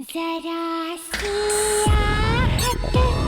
जरा सी आहट होती है।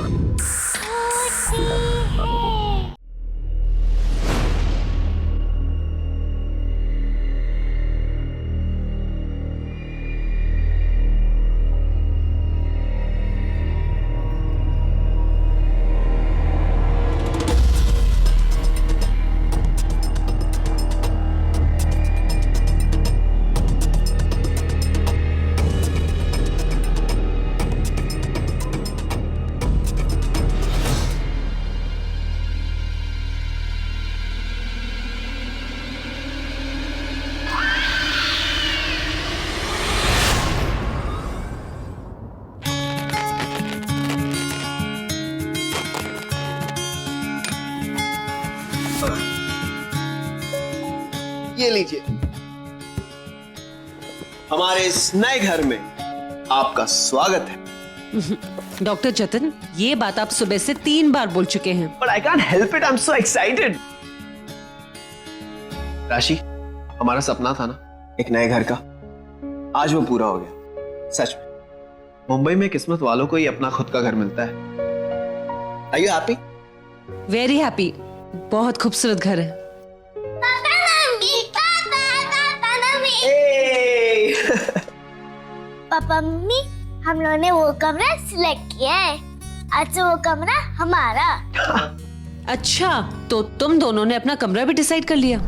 ये लीजिए, हमारे इस नए घर में आपका स्वागत है। डॉक्टर जतिन, ये बात आप सुबह से 3 बार बोल चुके हैं। But I can't help it, I'm so excited. राशि, हमारा सपना था ना एक नए घर का, आज वो पूरा हो गया। सच में मुंबई में किस्मत वालों को ही अपना खुद का घर मिलता है। Are you happy? Very happy. बहुत खूबसूरत घर है। पापा मम्मी, हम लोगों ने वो कमरा सिलेक्ट किया है। आज से वो कमरा हमारा। अच्छा, तो तुम दोनों ने अपना कमरा भी डिसाइड कर लिया?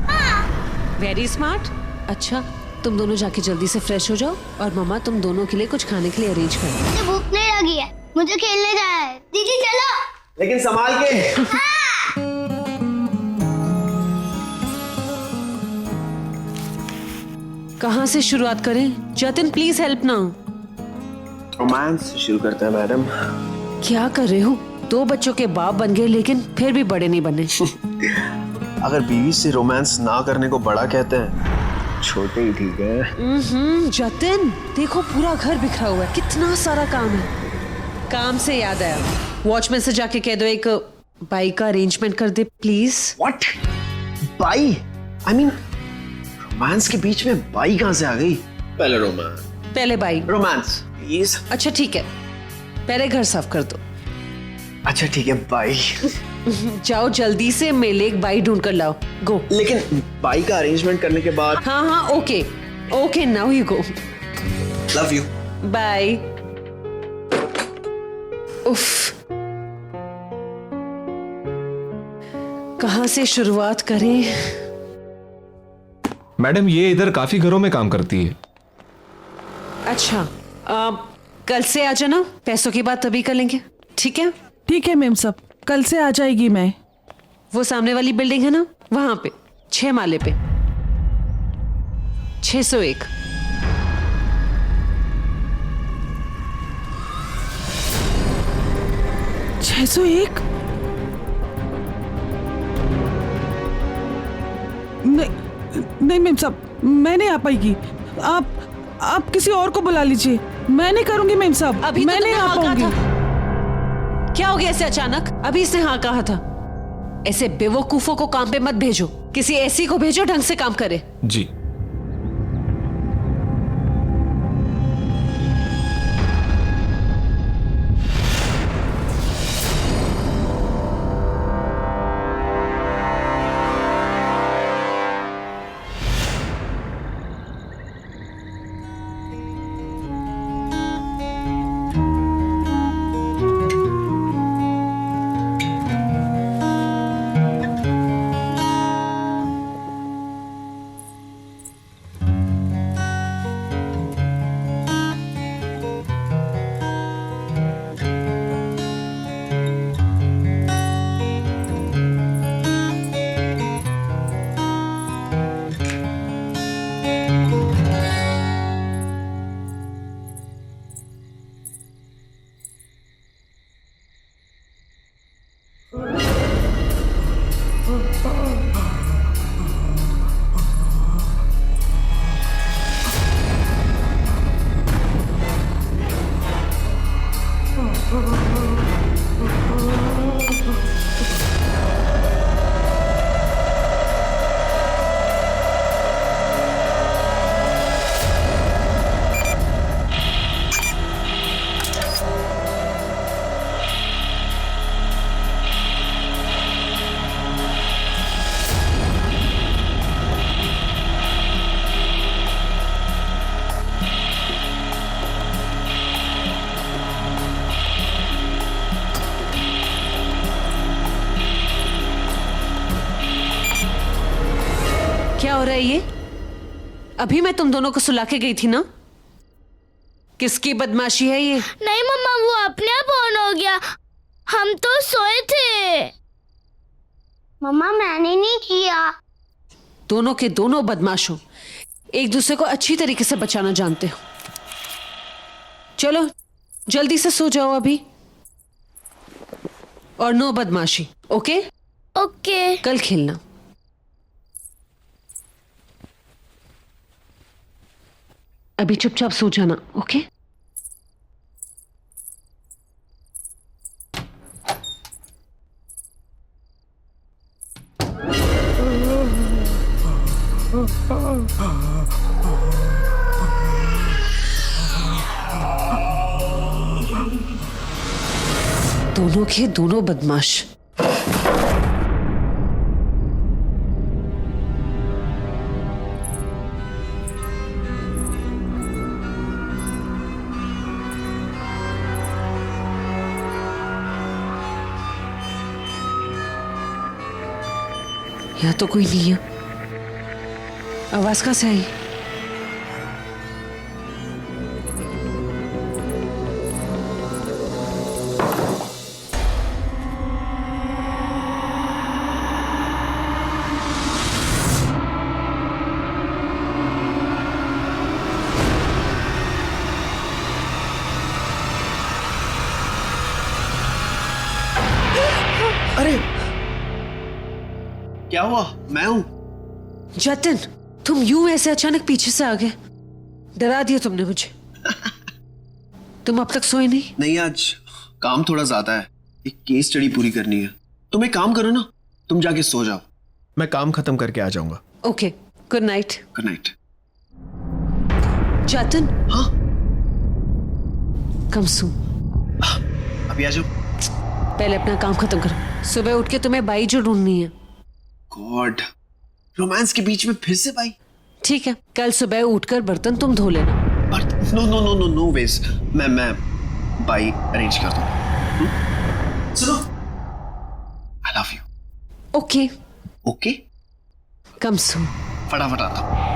Very smart. अच्छा, तुम दोनों जाके जल्दी से फ्रेश हो जाओ और मम्मा तुम दोनों के लिए कुछ खाने के लिए अरेंज कर। मुझे भूख नहीं लगी है, मुझे खेलने जाना है। दीदी चलो। लेकिन संभाल के। कहाँ से शुरुआत करें? जतिन प्लीज हेल्प ना। रोमांस शुरू करते हैं मैडम। क्या कर रहे हो? 2 बच्चों के बाप बन गए लेकिन फिर भी बड़े नहीं बने। अगर बीवी से रोमांस ना करने को बड़ा कहते हैं, छोटे ही ठीक है। जतिन देखो, पूरा घर बिखरा हुआ है, कितना सारा काम है। काम से याद आया, वॉचमैन से जाके कह दो एक बाइक का अरेंजमेंट कर दे प्लीज। What? बाई? I mean, रोमांस के बीच में बाई कहाँ से आ गई? पहले रोमांस। पहले बाइक। Romance please. अच्छा ठीक है, पहले घर साफ कर दो। अच्छा ठीक है, बाई। जाओ जल्दी से, मेले एक बाइक ढूंढ कर लाओ। गो। लेकिन बाई का अरेंजमेंट करने के बाद। हाँ, okay okay, now you go. Love you. Bye. उफ, कहाँ से शुरुआत करें? मैडम, ये इधर काफी घरों में काम करती है। अच्छा, कल से आ जाना, पैसों की बात तभी कर लेंगे, ठीक है? ठीक है मैम साहब, कल से आ जाएगी मैं। वो सामने वाली बिल्डिंग है ना, वहां पे 6 माले पे 601। छह सौ एक? नहीं मैम साहब, मैं नहीं आ पाएगी। आप किसी और को बुला लीजिए, मैं नहीं करूंगी मैम साहब। अभी मैं तो नहीं आ हाँ कहा पाऊंगी। था। क्या हो गया ऐसे अचानक? अभी इसने हाँ कहा था। ऐसे बेवकूफों को काम पे मत भेजो, किसी ऐसी को भेजो ढंग से काम करे। जी। हो रहा है ये? अभी मैं तुम दोनों को सुला के गई थी ना। किसकी बदमाशी है ये? नहीं मम्मा, वो अपने आप ऑन हो गया, हम तो सोए थे। मम्मा मैंने नहीं किया। दोनों के दोनों बदमाश हो, एक दूसरे को अच्छी तरीके से बचाना जानते हो। चलो जल्दी से सो जाओ अभी, और नो बदमाशी, ओके? ओके। कल खेलना। अभी चुपचाप सो जाना, ओके? दोनों के दोनों बदमाश। यहाँ तो कोई नहीं है। आवाज कहाँ से आई? अरे क्या हुआ? मैं हूं। जतिन, तुम यूं ऐसे अचानक पीछे से आ गए, डरा दिया तुमने मुझे। तुम अब तक सोए नहीं? नहीं, आज काम थोड़ा ज्यादा है, एक केस स्टडी पूरी करनी है। तुम एक काम करो ना, तुम जाके सो जाओ, मैं काम खत्म करके आ जाऊंगा। Okay, good night. Good night. Jatin. हाँ कम सो, अभी आ जाओ। पहले अपना काम खत्म करो, सुबह उठ के तुम्हें बाई जो ढूंढनी है। गॉड, रोमांस के बीच में फिर से भाई। ठीक है, कल सुबह उठकर बर्तन तुम धो लेना। No no no no no वेज, मैं बाई अरेंज कर दूं। सुनो, I love you. Okay okay, come so. फटाफट आता हूं।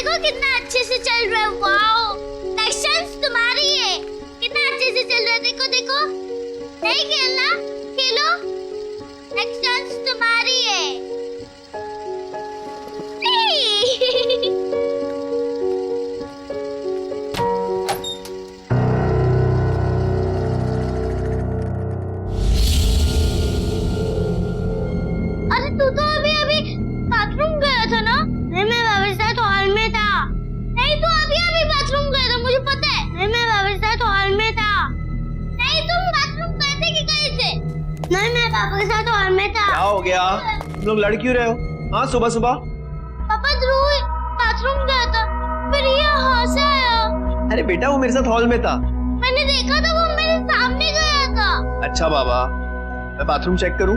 देखो कितना अच्छे से चल रहा है। वाओ, नेक्स्ट चांस तुम्हारी है। कितना अच्छे से चल रहा है, देखो देखो। नहीं खेलना, खेलो। नेक्स्ट चांस तुम्हारी है। अरे तू तो अभी अभी बाथरूम गया था ना? नहीं, मैं बाबा साथ हॉल में था। नहीं, तू अभी अभी बाथरूम गया था, मुझे पता है। नहीं, मैं बाबा साथ हॉल में था। नहीं, तुम बाथरूम गए थे कि गए थे? नहीं, मैं पापा के साथ हॉल में था। क्या हो गया? तुम लोग लड़ क्यों रहे हो? हाँ, सुबह सुबह। पापा ध्रुव बाथरूम गया था, फिर ये यहाँ से आया। अरे बेटा, वो मेरे साथ हॉल में था। मैंने देखा था, वो मेरे सामने गया था। अच्छा बाबा, मैं बाथरूम चेक करूं?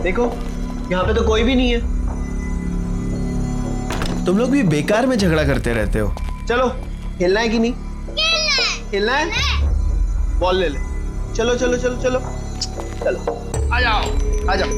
देखो, यहाँ पे तो कोई भी नहीं है। तुम लोग भी बेकार में झगड़ा करते रहते हो। चलो, खेलना है कि नहीं? खेलना है? बॉल ले ले। चलो चलो चलो चलो चलो, आ जाओ आ जाओ।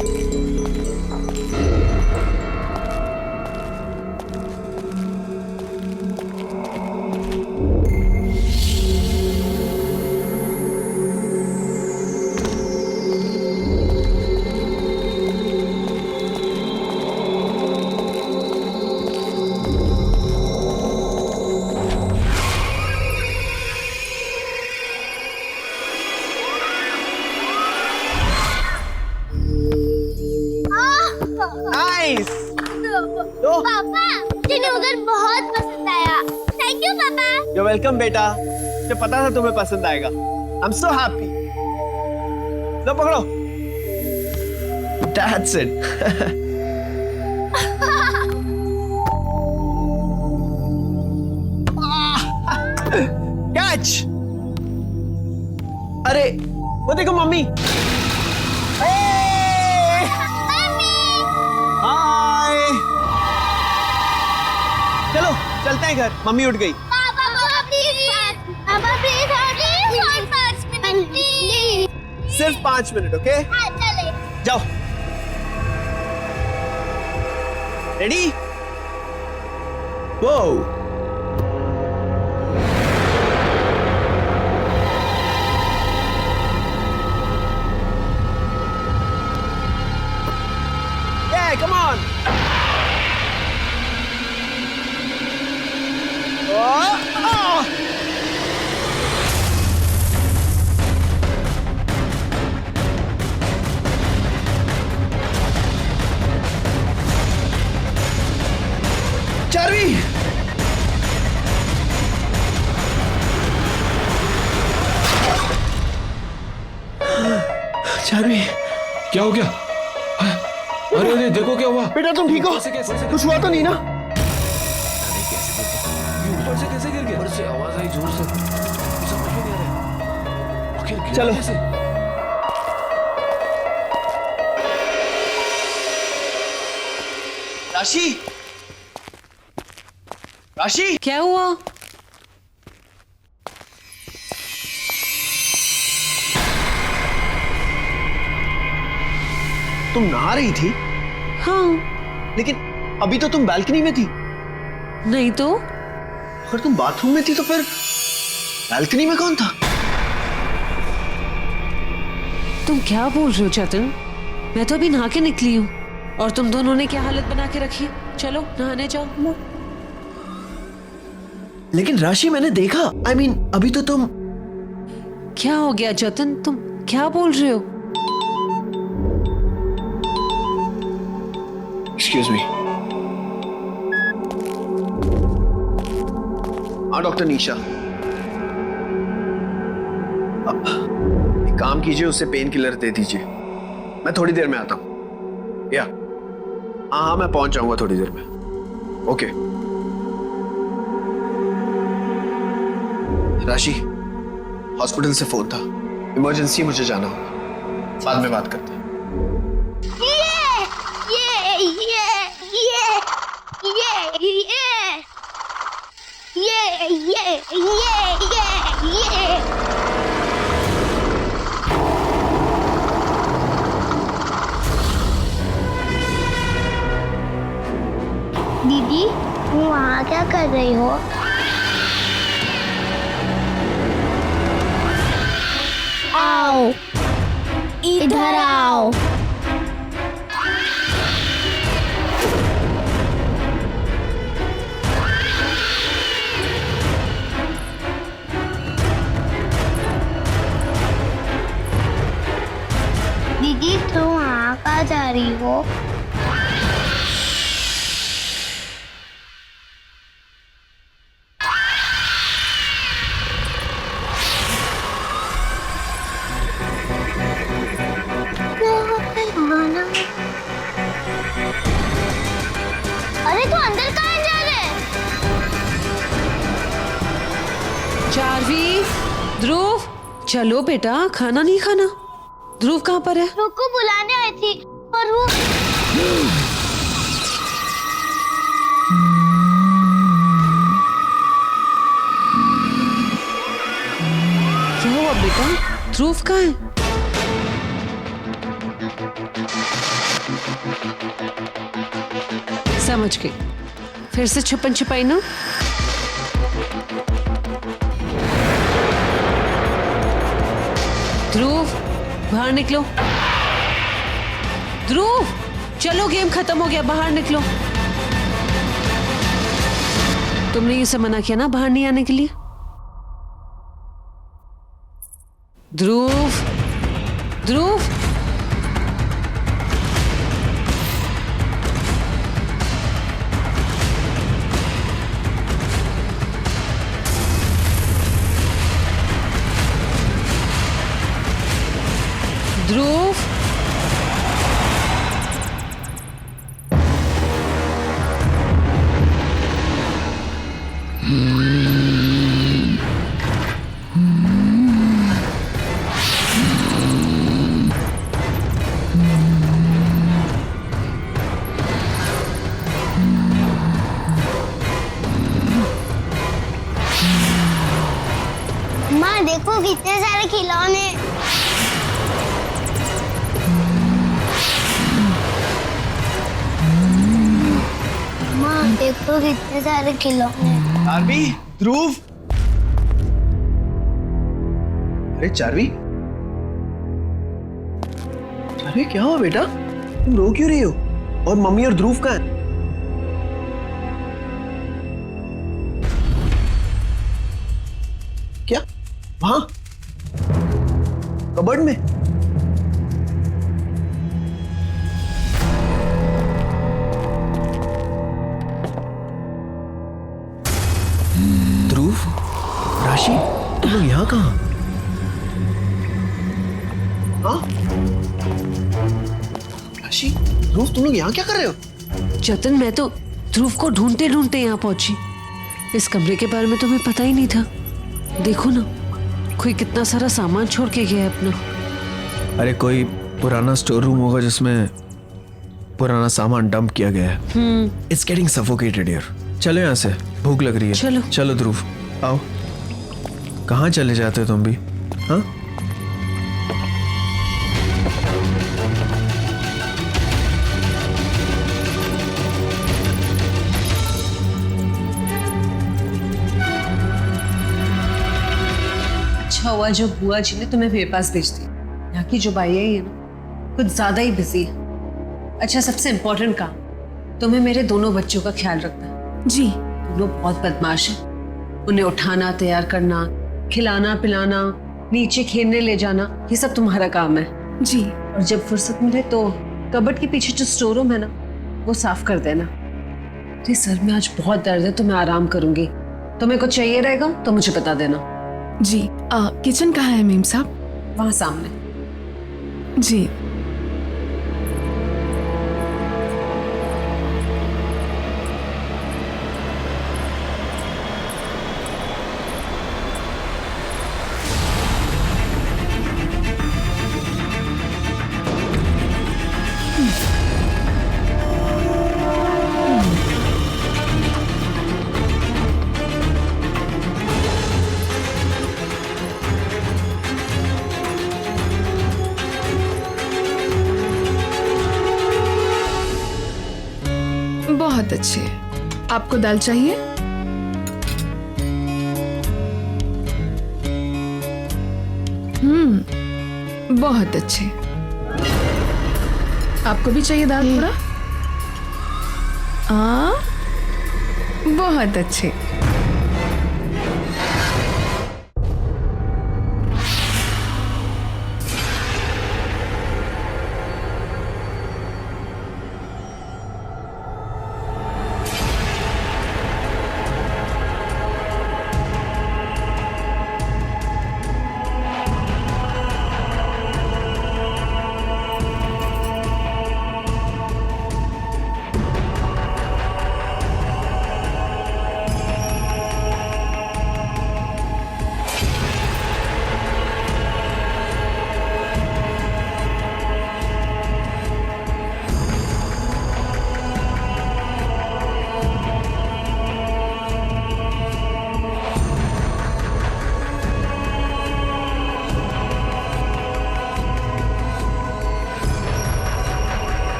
नाइस। पापा, मुझे उधर बहुत पसंद आया। थैंक यू पापा। यू वेलकम बेटा, मुझे पता था तुम्हें पसंद आएगा। I am so happy. लो पकड़ो। That's it. कैच। अरे वो देखो मम्मी। हाय, चलो चलते हैं घर, मम्मी उठ गई। पापा प्लीज और 5 मिनट प्लीज। सिर्फ 5 मिनट, ओके? हाँ, चले। जाओ। रेडी? वो come on. Oh. Charvi, Charvi, क्या हो गया? अरे अरे देखो क्या हुआ। बेटा तुम ठीक हो? कैसे कुछ हुआ तो नहीं ना? ऊपर से कैसे गिर गया? ऊपर से आवाज आई जोर से, समझ में नहीं आ रहा। आखिर गिरा चलो। कैसे? राशि, राशि, क्या हुआ? तुम नहा रही थी? हाँ। लेकिन अभी तो तुम बालकनी में थी। नहीं तो? अगर तुम बाथरूम में थी तो फिर बालकनी में कौन था? तुम क्या बोल रहे हो चेतन? मैं तो अभी नहा के निकली हूँ और तुम दोनों ने क्या हालत बना के रखी है। चलो नहाने जाओ। लेकिन राशि, मैंने देखा। I mean, अभी तो तुम। क्या हो गया जतन, तुम क्या बोल रहे हो? Excuse me. हाँ डॉक्टर निशा, एक काम कीजिए, उसे पेन किलर दे दीजिए। मैं थोड़ी देर में आता हूँ। या हाँ, मैं पहुंच जाऊंगा थोड़ी देर में। ओके। राशि, हॉस्पिटल से फोन था, इमरजेंसी, मुझे जाना होगा। बाद में बात करते हैं। क्या कर रही हो? आओ, इधर आओ। दीदी तुम वहाँ कहाँ जा रही हो? अरे तू अंदर कहाँ जा रहे? चार्वी, ध्रुव, चलो बेटा, खाना नहीं खाना? ध्रुव कहाँ पर है? रुको बुलाने आई थी पर वो क्या हुआ बेटा? ध्रुव कहाँ है? समझ गई, फिर से छुपन छुपाई ना? ध्रुव, बाहर निकलो। ध्रुव, चलो, गेम खत्म हो गया, बाहर निकलो। तुमने ये सब मना किया ना बाहर नहीं आने के लिए? ध्रुव, ध्रुव, ध्रुव, माँ देखो कितने सारे खिलौने। माँ देखो कितने सारे खिलौने। चार्वी, ध्रुव। अरे चार्वी, चार्वी क्या हुआ बेटा? तुम रो क्यों रही हो? और मम्मी और ध्रुव कहाँ हैं? क्या? वहां कबर्ड में? ध्रुव, राशि, तुम लोग यहाँ कहाँ? हाँ? राशि, ध्रुव, तुम लोग यहाँ क्या कर रहे हो? जतन, मैं तो ध्रुव को ढूंढते ढूंढते यहाँ पहुंची। इस कमरे के बारे में तुम्हें पता ही नहीं था। देखो ना, कोई कितना सारा सामान छोड़ के गया है अपना। अरे कोई पुराना स्टोर रूम होगा जिसमें पुराना सामान डंप किया गया है। It's getting suffocated here. चलो यहाँ से, भूख लग रही है। चलो। चलो ध्रुव, आओ। कहाँ चले जाते हो तुम भी? हाँ? अच्छा हुआ जो बुआ जी ने तुम्हें मेरे पास भेज दी। यहाँ की जो बाई है ये ना कुछ ज्यादा ही बिजी है। अच्छा, सबसे इम्पोर्टेंट काम, तुम्हें मेरे दोनों बच्चों का ख्याल रखना है। जी। दोनों बहुत बदमाश हैं। उन्हें उठाना, तैयार करना, खिलाना पिलाना, नीचे खेलने ले जाना, ये सब तुम्हारा काम है। जी। और जब फुर्सत मिले तो कबर्ड के पीछे जो स्टोर रूम है ना, वो साफ कर देना। तो सर में आज बहुत दर्द है तो मैं आराम करूंगी। तुम्हें कुछ चाहिए रहेगा तो मुझे बता देना। जी। किचन कहाँ है मेम साहब? वहां सामने। जी। बहुत अच्छे। आपको दाल चाहिए? बहुत अच्छे। आपको भी चाहिए दाल थोड़ा? बहुत अच्छे।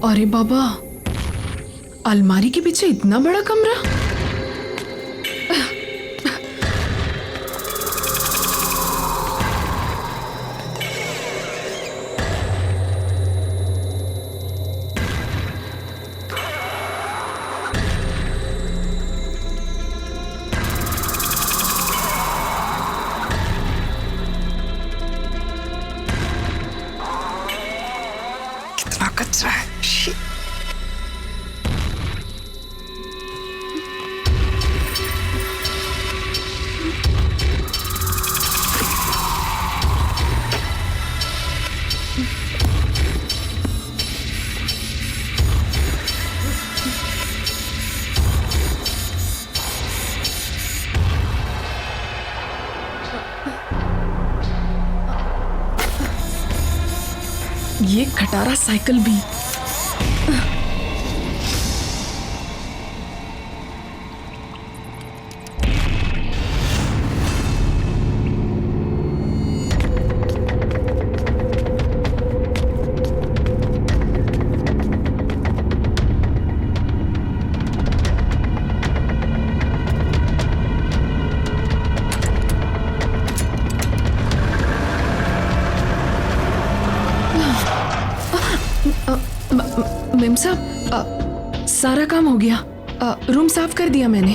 अरे बाबा, अलमारी के पीछे इतना बड़ा कमरा? कितना कचरा है। Shit. ये खटारा साइकिल भी। मेम साहब, सारा काम हो गया। रूम साफ कर दिया मैंने।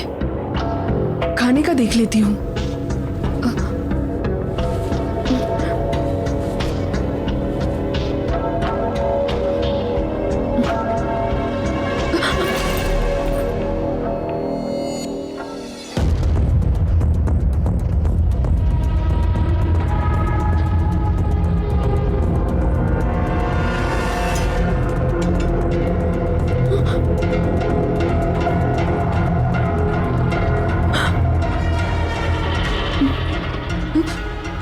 खाने का देख लेती हूँ।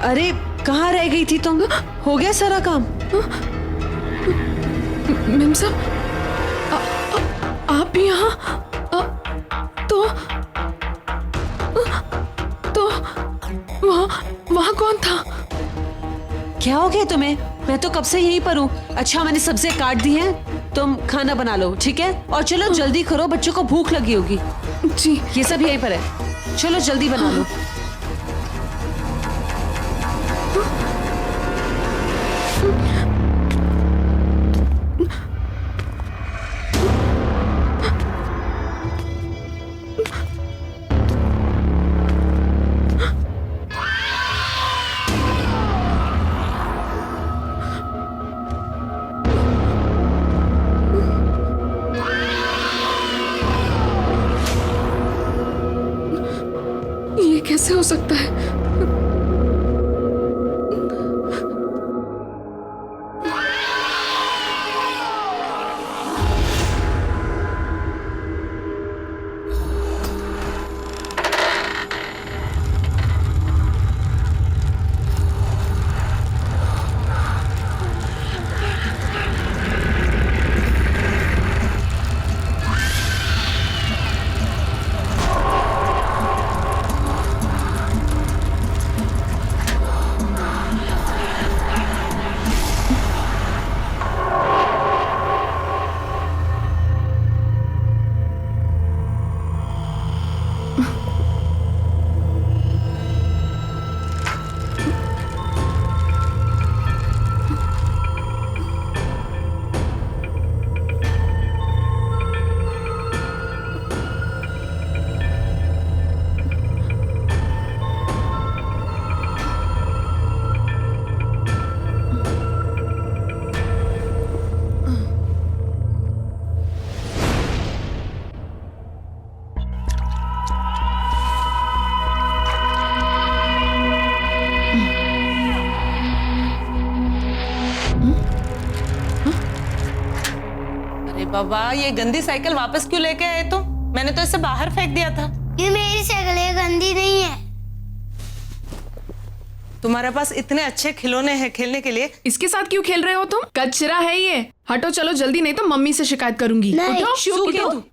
अरे कहाँ रह गई थी तुम? हो गया सारा काम? मेम साहब, आप यहाँ? तो वहाँ कौन था? क्या हो गया तुम्हें? मैं तो कब से यहीं पर हूँ। अच्छा, मैंने सब्जियां काट दी हैं, तुम खाना बना लो, ठीक है? और चलो जल्दी करो, बच्चों को भूख लगी होगी। जी। ये सब यहीं पर है, चलो जल्दी बना लो। ये कैसे हो सकता है? बाबा ये गंदी साइकिल वापस क्यों लेके आए तुम? मैंने तो इसे बाहर फेंक दिया था। ये मेरी साइकिल है, गंदी नहीं है। तुम्हारे पास इतने अच्छे खिलौने हैं खेलने के लिए। इसके साथ क्यों खेल रहे हो तुम? कचरा है ये। हटो चलो जल्दी, नहीं तो मम्मी से शिकायत करूंगी। नहीं। उठो, सुकेतु। उठो।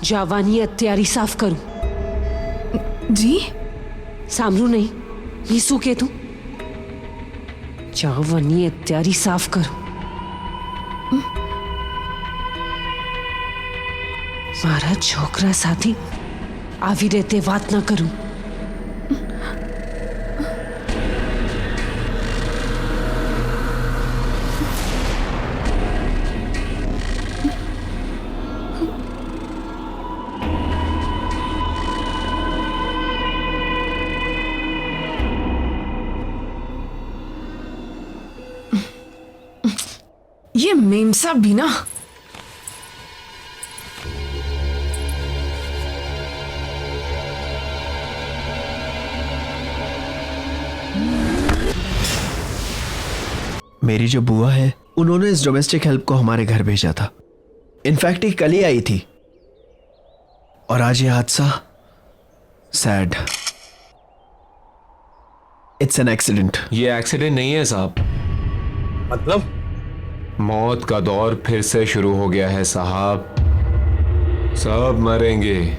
जावानी तैयारी साफ करूं? जी सामरू नहीं, मीसू के तू जावानी तैयारी साफ करूं। मारा छोकरा साथी आवी रहते बात ना करूं। ये मेमसा भी ना। मेरी जो बुआ है उन्होंने इस डोमेस्टिक हेल्प को हमारे घर भेजा था। इनफैक्ट ये कल ही आई थी और आज ये हादसा। सैड। It's an accident. ये एक्सीडेंट नहीं है साहब। मतलब मौत का दौर फिर से शुरू हो गया है साहब। सब मरेंगे,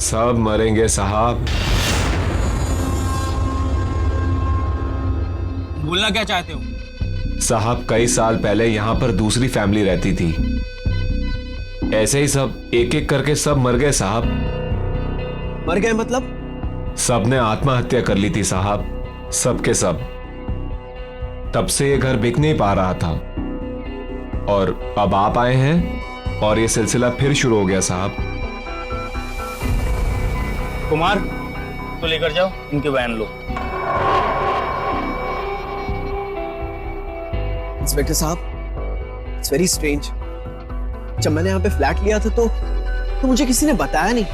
सब मरेंगे साहब। बोलना क्या चाहते हो? साहब कई साल पहले यहां पर दूसरी फैमिली रहती थी। ऐसे ही सब एक एक करके सब मर गए साहब। मर गए मतलब? सब ने आत्महत्या कर ली थी साहब, सबके सब। तब से ये घर बिक नहीं पा रहा था और अब आप आए हैं और ये सिलसिला फिर शुरू हो गया साहब। कुमार तो लेकर जाओ, इनके बयान लो। इंस्पेक्टर साहब, इट्स वेरी स्ट्रेंज। जब मैंने यहाँ पे फ्लैट लिया था तो मुझे किसी ने बताया नहीं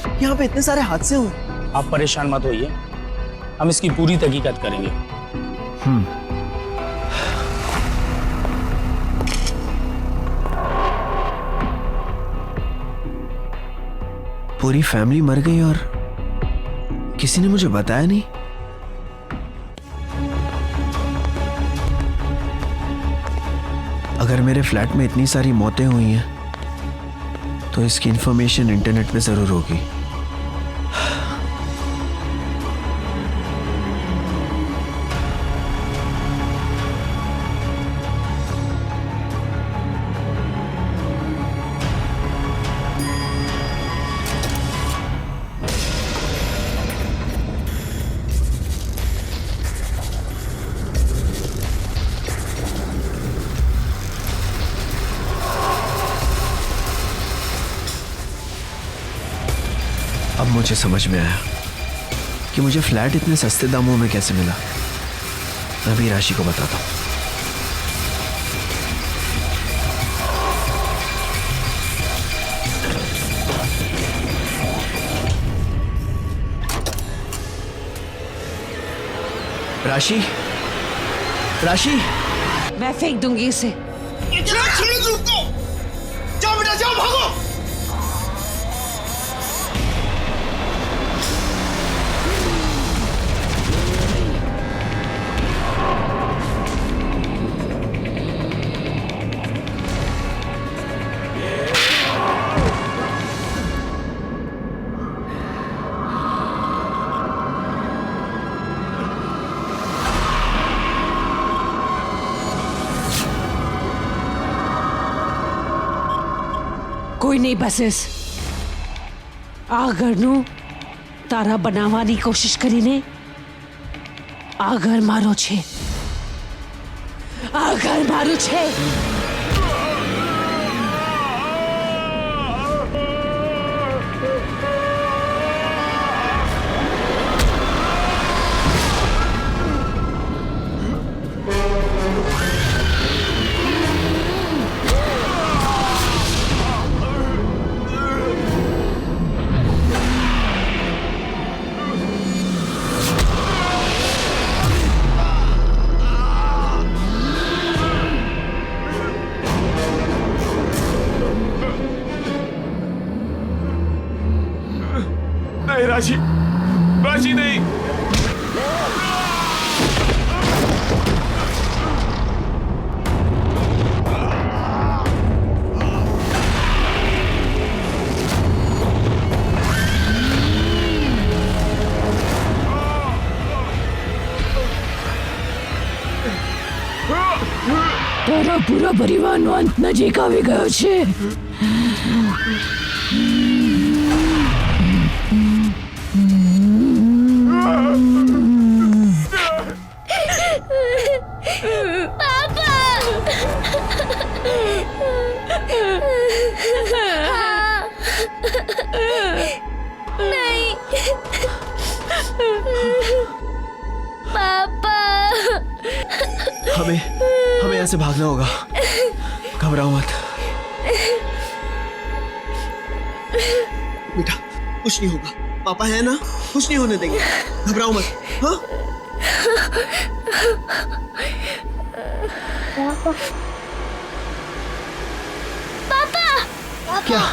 कि यहाँ पे इतने सारे हादसे हुए। आप परेशान मत होइए, हम इसकी पूरी तहकीकात करेंगे। पूरी फैमिली मर गई और किसी ने मुझे बताया नहीं। अगर मेरे फ्लैट में इतनी सारी मौतें हुई हैं तो इसकी इंफॉर्मेशन इंटरनेट पे जरूर होगी। अब मुझे समझ में आया कि मुझे फ्लैट इतने सस्ते दामों में कैसे मिला। मैं भी राशि को बताता हूँ। राशि, राशि, मैं फेंक दूंगी इसे। जाओ बेटा जाओ, भागो। કોઈ નહીં બસીસ આ ઘરનું તારા બનાવવાની કોશિશ કરીને આ ઘર મારો છે, આ ઘર મારું છે। नहीं राशि, राशि नहीं। તારા પૂરા પરિવારનો અંત નજીક આવી ગયો છે. नहीं पापा हमें हमें यहाँ से भागना होगा, घबराओ मत बेटा, कुछ नहीं होगा, पापा है ना, कुछ नहीं होने देंगे, घबराओ मत। हाँ पापा क्या?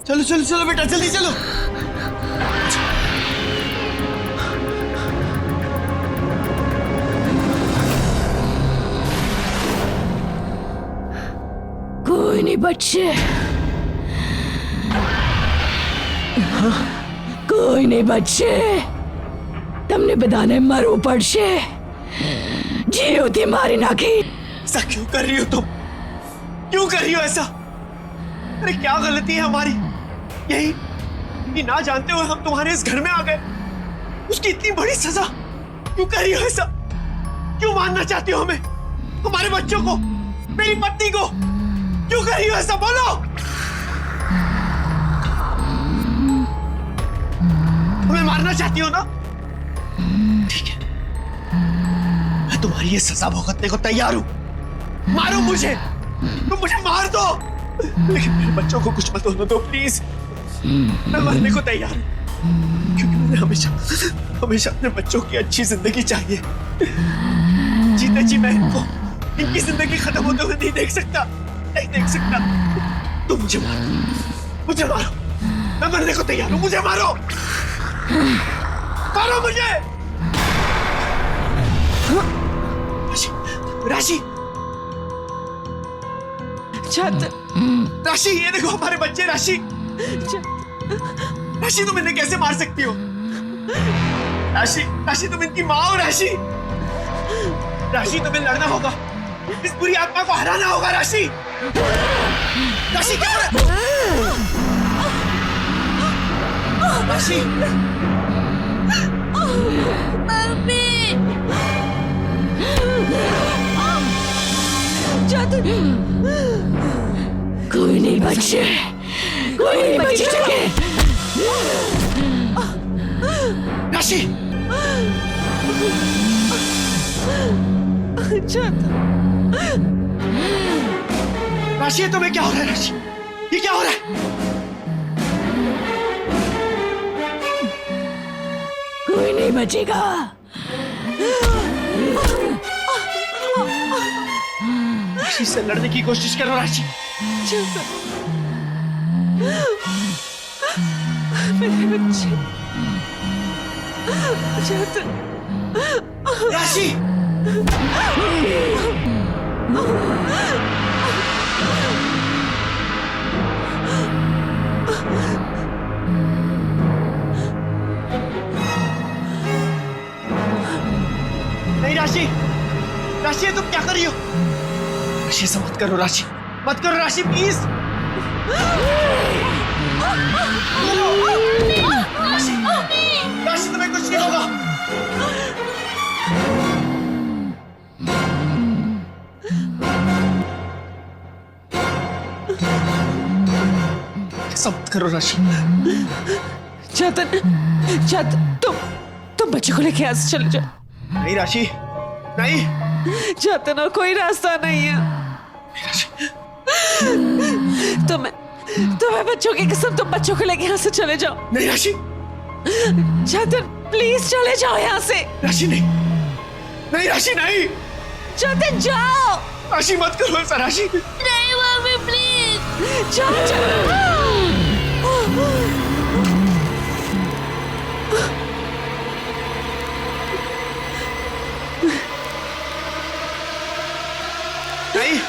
चलो चलो चलो बेटा, जल्दी चलो। કોઈ નહીં બચશે. કોઈ નહીં બચશે. તમને બધાને મરવું પડશે. જીવથી મારી નાખી. ऐसा क्यों कर रही हो तुम? क्यों कर रही हो ऐसा? अरे क्या गलती है हमारी? यही कि ना जानते हुए हम तुम्हारे इस घर में आ गए, उसकी इतनी बड़ी सजा क्यों कर रही हो ऐसा? क्यों मारना चाहती हो हमें, हमारे बच्चों को, मेरी पत्नी को? क्यों कर रही हो ऐसा, बोलो? हमें मारना चाहती हो ना? ठीक है, मैं तुम्हारी ये सजा भुगतने को तैयार हूं। मारो मुझे, तुम मुझे मार दो, लेकिन मेरे बच्चों को कुछ मत होने दो प्लीज। मैं मरने को तैयार हूं, क्योंकि मुझे हमेशा हमेशा अपने बच्चों की अच्छी जिंदगी चाहिए। जीते जी मैं इनकी जिंदगी खत्म होते हुए नहीं देख सकता, नहीं देख सकता। तुम मुझे मारो, मुझे मारो, मैं मरने को तैयार हूं, मुझे मारो, मारो मुझे। राशि, राशि, राशि, ये देखो हमारे बच्चे। राशि, राशि तुम इन्हें कैसे मार सकती हो? राशि, राशि तुम इनकी माँ हो। राशि, राशि तुम्हें लड़ना होगा, इस बुरी आत्मा को हराना होगा। राशि, राशि क्या हो रहा है? राशि, मम्मी કોઈ નહીં બચશે. કોઈ નહીં બચી શકે. राशि, राशि ये तुम्हें क्या हो रहा है? राशि, ये क्या हो रहा है? કોઈ નહીં બચેગા. राशि से लड़ने की कोशिश करो। राशि, मेरे बच्चे राशि, नहीं राशि, राशि तुम क्या कर रही हो? राशि ऐसा मत करो। राशि मत करो। राशि प्लीज। राशि, राशि तुम्हें कुछ नहीं होगा। ऐसा मत करो राशि। चेतन, चेतन, तुम बच्चे को लेके यहाँ से चले जाओ। नहीं राशि, नहीं। चेतन, और कोई रास्ता नहीं है। तुम्हें बच्चों की कसम, तुम बच्चों को लेके यहाँ से चले जाओ। नहीं राशि, जतिन प्लीज चले जाओ यहाँ से। राशि नहीं, नहीं राशि नहीं, जतिन जाओ। राशि मत करो ऐसा राशि। नहीं मम्मी प्लीज। जाओ जाओ। नहीं,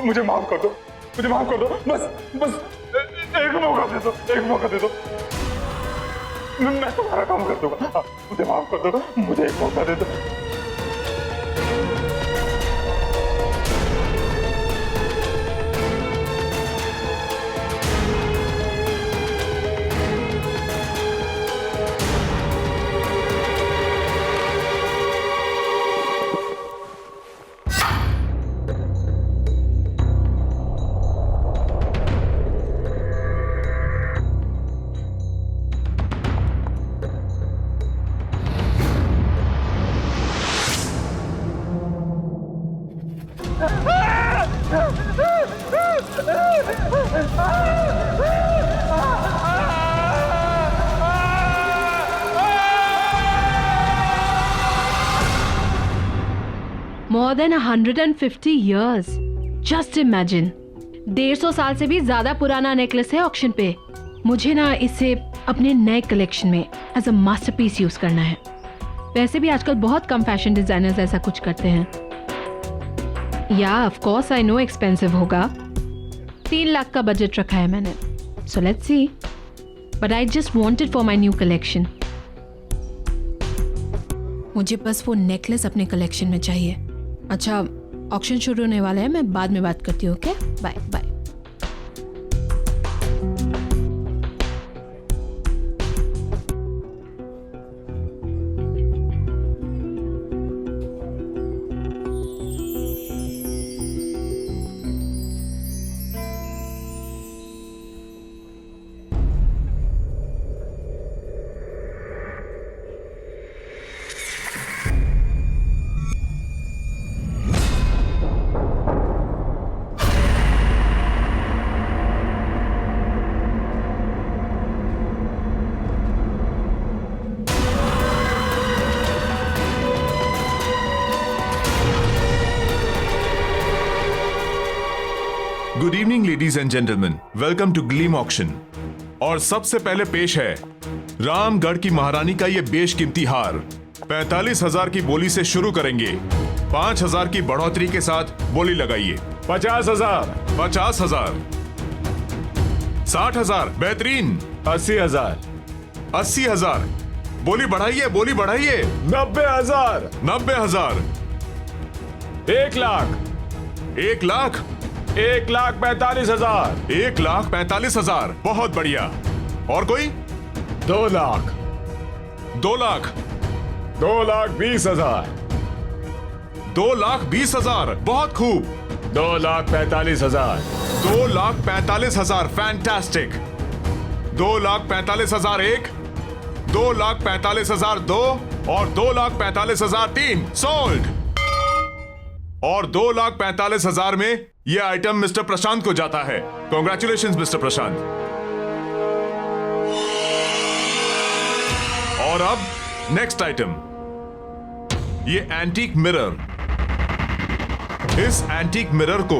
मुझे माफ कर दो, मुझे माफ कर दो, बस बस एक मौका दे दो, एक मौका दे दो, मैं तुम्हारा काम कर दूंगा। मुझे माफ कर दो, मुझे एक मौका दे दो। More than 150 years. Just imagine. 150 साल से भी ज्यादा पुराना नेकलेस है ऑक्शन पे। मुझे ना इसे अपने नए कलेक्शन में एज अ मास्टरपीस यूज करना है। वैसे भी आजकल बहुत कम फैशन डिजाइनर्स ऐसा कुछ करते हैं। या of course I know expensive होगा। 3 लाख का बजट रखा है मैंने। So let's see. But I just wanted for my new collection. मुझे बस वो नेकलेस अपने कलेक्शन में चाहिए। अच्छा, ऑक्शन शुरू होने वाला है, मैं बाद में बात करती हूँ। Okay, bye bye. Good evening ladies and gentleman, welcome to gleam auction. और सबसे पहले पेश है रामगढ़ की महारानी का ये बेशकीमती हार। 45,000 की बोली से शुरू करेंगे। 5,000 की बढ़ोतरी के साथ बोली लगाइए। 50,000, 50,000, 60,000, बेहतरीन। 80,000, 80,000, बोली बढ़ाइए, बोली बढ़ाइए। 90,000, 90,000, 1 लाख, 1 लाख, 1,45,000, 1,45,000, बहुत बढ़िया। और कोई? 2 लाख, 2 लाख, 2,20,000, 2,20,000, बहुत खूब। 2,45,000, 2,45,000, फैंटास्टिक। 2,45,000 1, 2,45,000 2 और 2,45,000 3, सोल्ड। और 2,45,000 में यह आइटम मिस्टर प्रशांत को जाता है। कॉन्ग्रेचुलेशंस मिस्टर प्रशांत। और अब नेक्स्ट आइटम, ये एंटीक मिरर। इस एंटीक मिरर को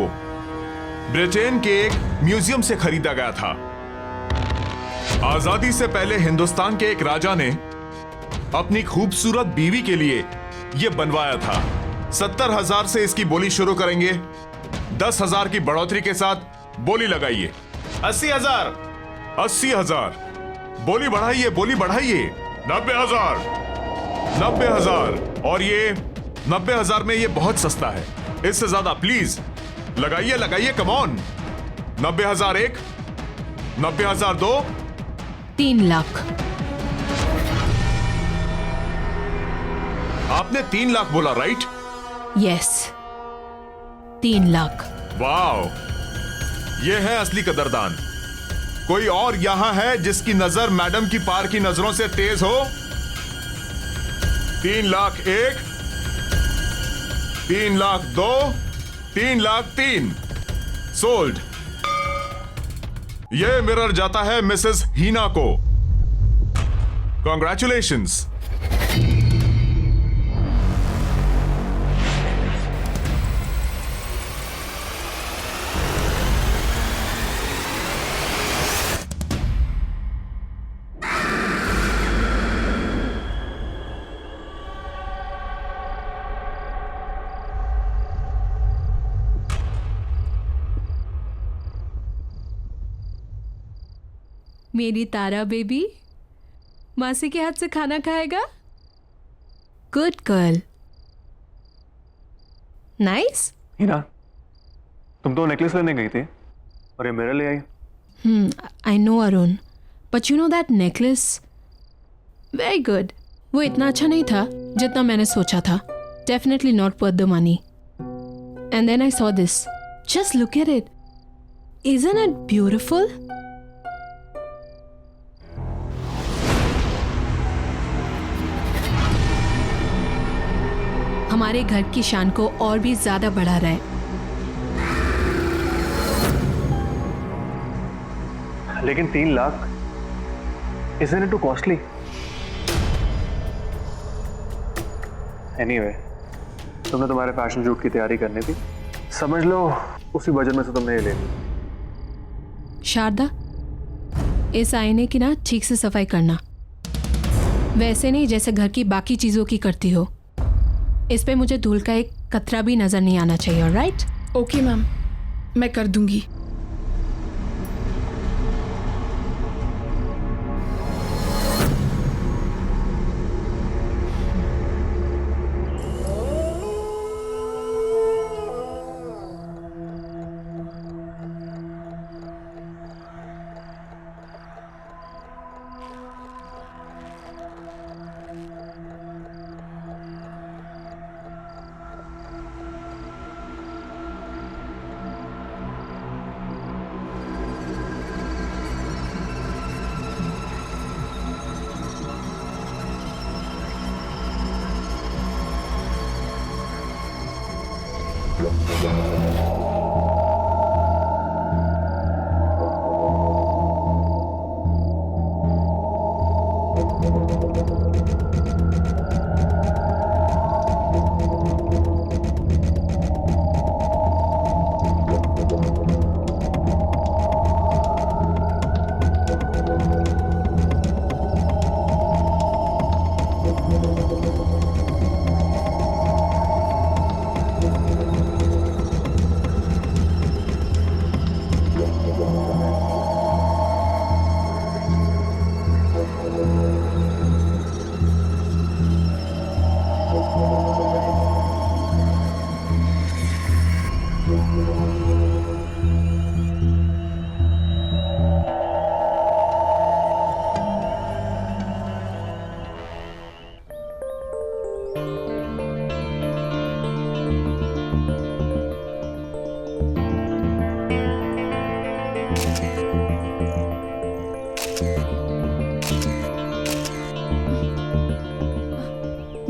ब्रिटेन के एक म्यूजियम से खरीदा गया था। आजादी से पहले हिंदुस्तान के एक राजा ने अपनी खूबसूरत बीवी के लिए यह बनवाया था। 70,000 से इसकी बोली शुरू करेंगे। 10,000 की बढ़ोतरी के साथ बोली लगाइए। 80,000, 80,000, बोली बढ़ाइए, बोली बढ़ाइए। 90,000, 90,000, और ये 90,000 में ये बहुत सस्ता है। इससे ज्यादा प्लीज लगाइए, लगाइए, कम ऑन। 90,000 1, 90,000 2, 3 लाख। आपने 3 लाख बोला, राइट? यस, 3 लाख। वाओ, ये है असली कदरदान। कोई और यहां है जिसकी नजर मैडम की पार की नजरों से तेज हो? 3 लाख 1, 3 लाख 2, 3 लाख 3, सोल्ड। ये मिरर जाता है मिसेस हीना को। कॉन्ग्रेचुलेशंस। मेरी तारा बेबी मासी के हाथ से खाना खाएगा। Good girl. नाइस। हीना, तुम तो नेकलेस लेने गई थी और ये मिरर ले आई। I know Arun, but you know that necklace very good. वो इतना अच्छा नहीं था जितना मैंने सोचा था। Definitely not worth the money. And then I saw this. Just look at it. Isn't it beautiful? हमारे घर की शान को और भी ज्यादा बढ़ा रहा है। लेकिन 3 lakh, isn't it too costly? Anyway, तुमने तुम्हारे फैशन शूट की तैयारी करनी थी, समझ लो उसी बजट में से तुमने ये लेनी। शारदा, इस आईने की ना ठीक से सफाई करना, वैसे नहीं जैसे घर की बाकी चीजों की करती हो। इस पे मुझे धूल का एक कतरा भी नजर नहीं आना चाहिए, ऑलराइट? ओके मैम, मैं कर दूंगी।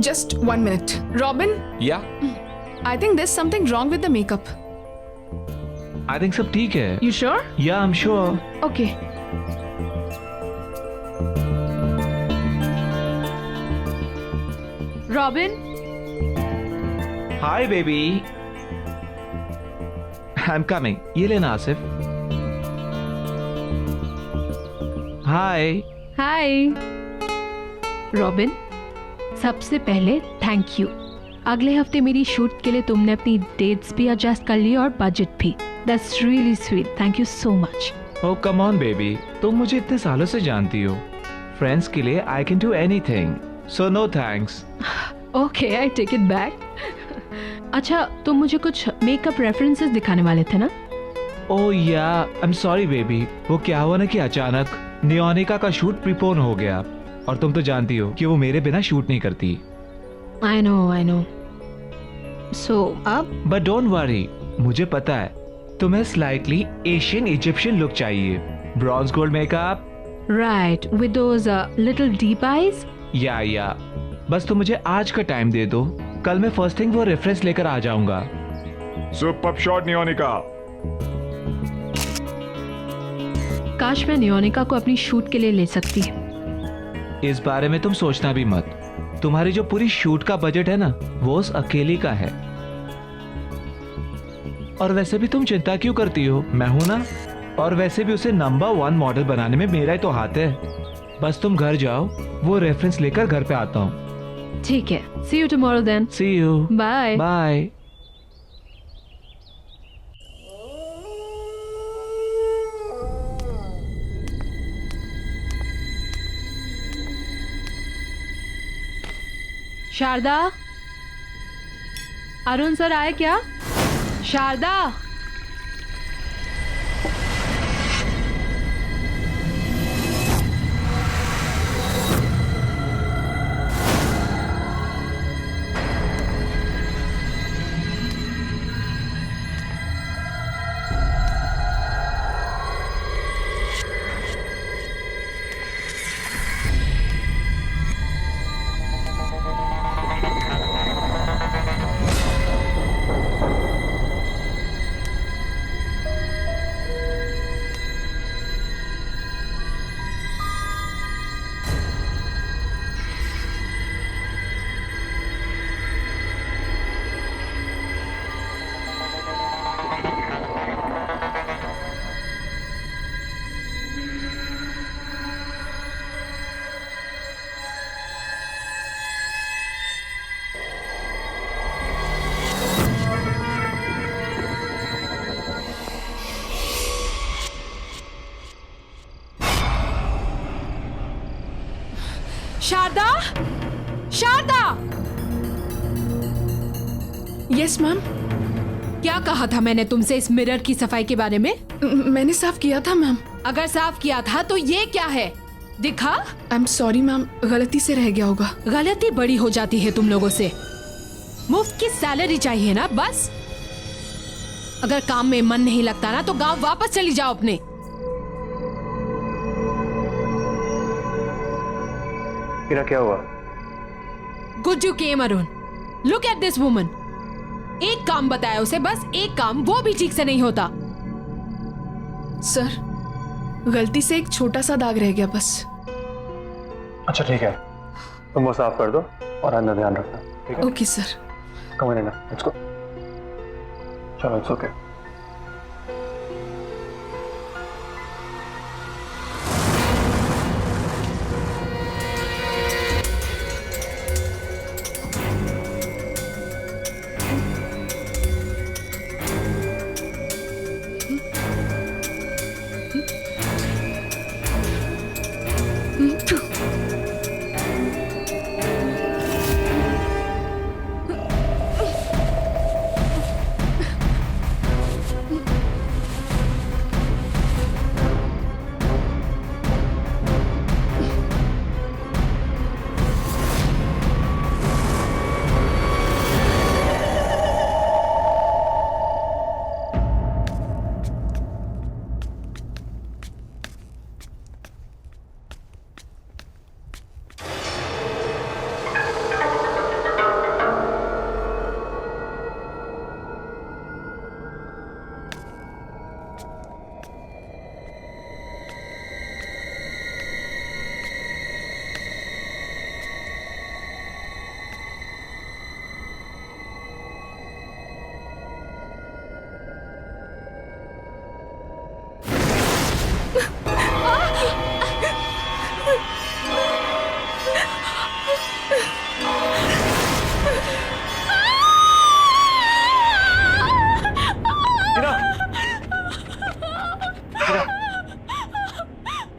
Just 1 minute. Robin, या I think there's something wrong with the makeup. I think सब ठीक है. You sure? या I am sure. Okay. Robin, hi baby. I am coming. ये लेना आसिफ. हाय. हाय। रॉबिन, सबसे पहले थैंक यू। अगले हफ्ते मेरी शूट के लिए तुमने अपनी डेट्स भी एडजस्ट कर ली और बजट भी। That's really sweet. Thank you so much. Oh come on baby, तुम मुझे इतने सालों से जानती हो. फ्रेंड्स के लिए I can do anything. So no thanks. Okay, I take it back. अच्छा, तुम मुझे कुछ मेकअप रेफरेंसेस दिखाने वाले थे ना? ओह या, आई एम सॉरी बेबी. वो क्या हुआ ना कि अचानक नियोनिका का शूट प्रीपोन हो गया और तुम तो जानती हो कि वो मेरे बिना शूट नहीं करती. I know. सो अब? बट डोंट वरी, मुझे पता है तुम्हें स्लाइटली एशियन इजिप्शियन लुक चाहिए. Bronze gold makeup. Right, with those little deep eyes. या बस तुम मुझे आज का टाइम दे दो. कल मैं फर्स्ट थिंग वो रेफरेंस लेकर आ जाऊंगा. Super shot Neonika. काश मैं नियोनिका को अपनी शूट के लिए ले सकती. इस बारे में तुम सोचना भी मत. तुम्हारी जो पूरी शूट का बजट है ना, वो उस अकेली का है. और वैसे भी तुम चिंता क्यों करती हो, मैं हूं ना. और वैसे भी उसे नंबर 1 मॉडल बनाने में मेरा ही तो हाथ है. बस तुम घर जाओ, वो रेफरेंस लेकर घर पे आता हूँ. ठीक है, see you tomorrow then. See you. Bye bye. Sharda, Arun sir आए क्या? शारदा, शारदा, शारदा। Yes ma'am. क्या कहा था मैंने तुमसे इस मिरर की सफाई के बारे में? मैंने साफ किया था मैम. अगर साफ किया था तो ये क्या है? दिखा? आई एम सॉरी मैम, गलती से रह गया होगा. गलती बड़ी हो जाती है तुम लोगों से. मुफ्त की सैलरी चाहिए ना बस. अगर काम में मन नहीं लगता ना तो गांव वापस चली जाओ अपने. हीरा क्या हुआ? Good you came Arun. Look at this woman. एक काम बताया उसे, बस एक काम, वो भी ठीक से नहीं होता। सर, गलती से एक छोटा सा दाग रह गया बस। अच्छा ठीक है, तुम वो साफ कर दो और अंदर ध्यान रखना, ठीक है? Okay sir. Come in, let's go. चलो, इट्स ओके।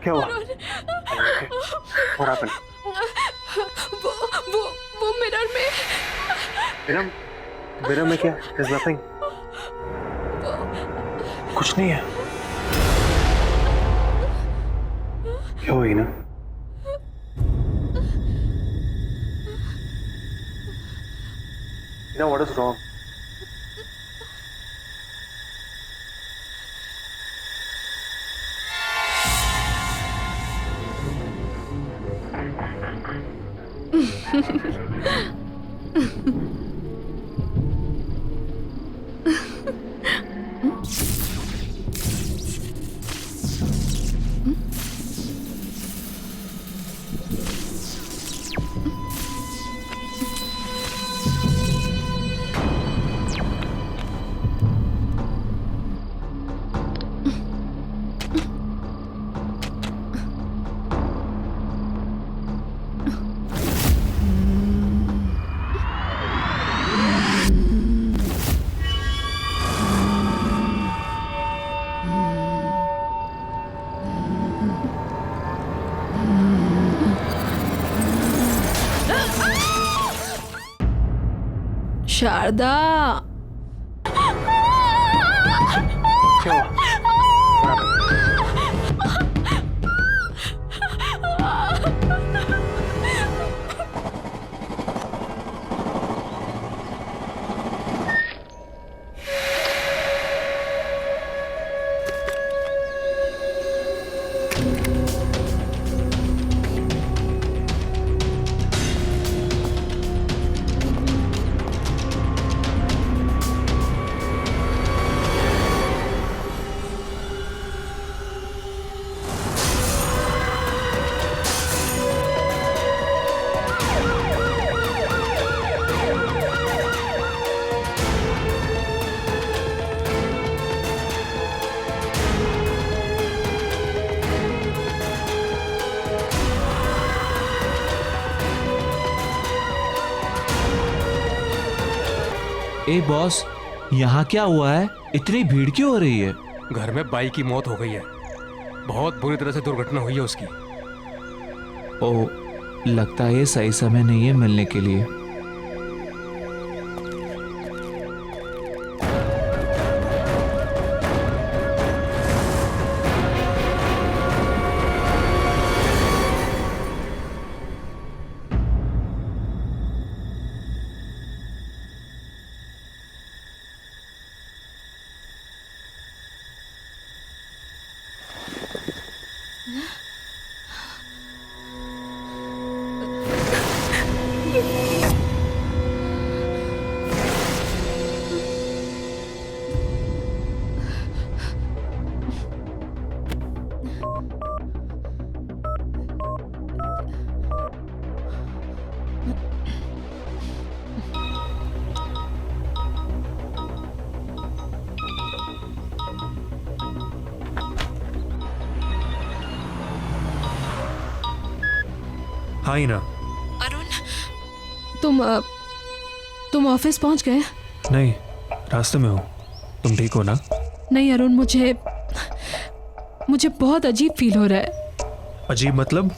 क्या हुआ? What happened? वो मिरर में। मिरर में क्या? There's nothing. कुछ नहीं है। क्या हुई ना? What is wrong? शारदा, क्या हुआ? ए बॉस, यहाँ क्या हुआ है? इतनी भीड़ क्यों हो रही है? घर में बाई की मौत हो गई है। बहुत बुरी तरह से दुर्घटना हुई है उसकी। ओह, लगता है ये सही समय नहीं है मिलने के लिए। हाँ ही ना। अरुण, तुम ऑफिस पहुंच गए? नहीं, रास्ते में हूँ। तुम ठीक हो ना? नहीं अरुण, मुझे बहुत अजीब फील हो रहा है। अजीब मतलब?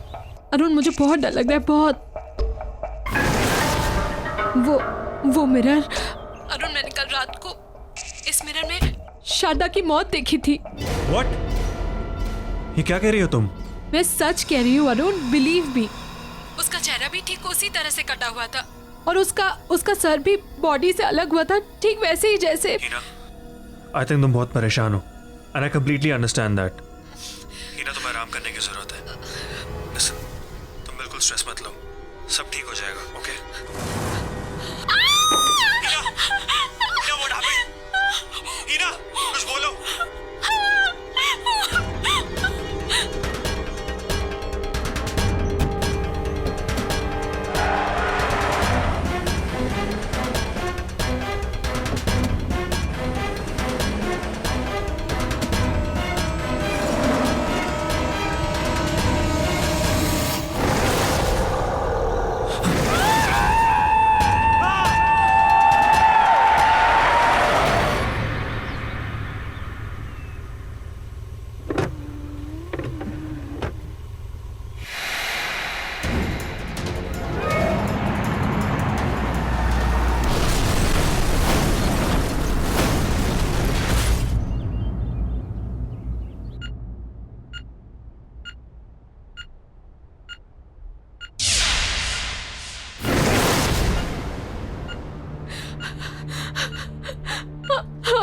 अरुण, मुझे बहुत डर लग रहा है, बहुत। वो मिरर, अरुण, मैंने कल रात को इस मिरर में शारदा की मौत देखी थी। What? ये क्या कह रही हो तुम? मैं सच कह रही हूँ अरुण, बिलीव मी। उसका चेहरा भी ठीक उसी तरह से कटा हुआ था और उसका सर भी बॉडी से अलग हुआ था, ठीक वैसे ही जैसे। आई थिंक तुम बहुत परेशान हो and I completely understand that. Heena, तुम्हें आराम करने की जरूरत है। Listen, तुम बिल्कुल स्ट्रेस मत लो, सब ठीक हो जाएगा, okay? Heena, what happened? Heena, कुछ बोलो।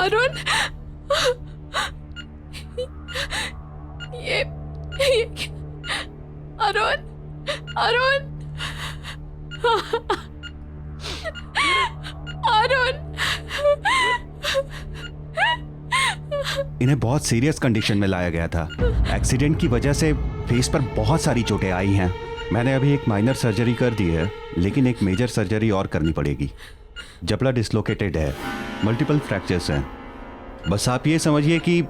अरुण, ये अरुण, अरुण, अरुण। इन्हें बहुत सीरियस कंडीशन में लाया गया था। एक्सीडेंट की वजह से फेस पर बहुत सारी चोटें आई हैं। मैंने अभी एक माइनर सर्जरी कर दी है, लेकिन एक मेजर सर्जरी और करनी पड़ेगी। जबड़ा डिसलोकेटेड है, मल्टीपल फ्रैक्चर्स हैं। बस आप ये समझिए कि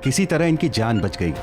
किसी तरह इनकी जान बच गई।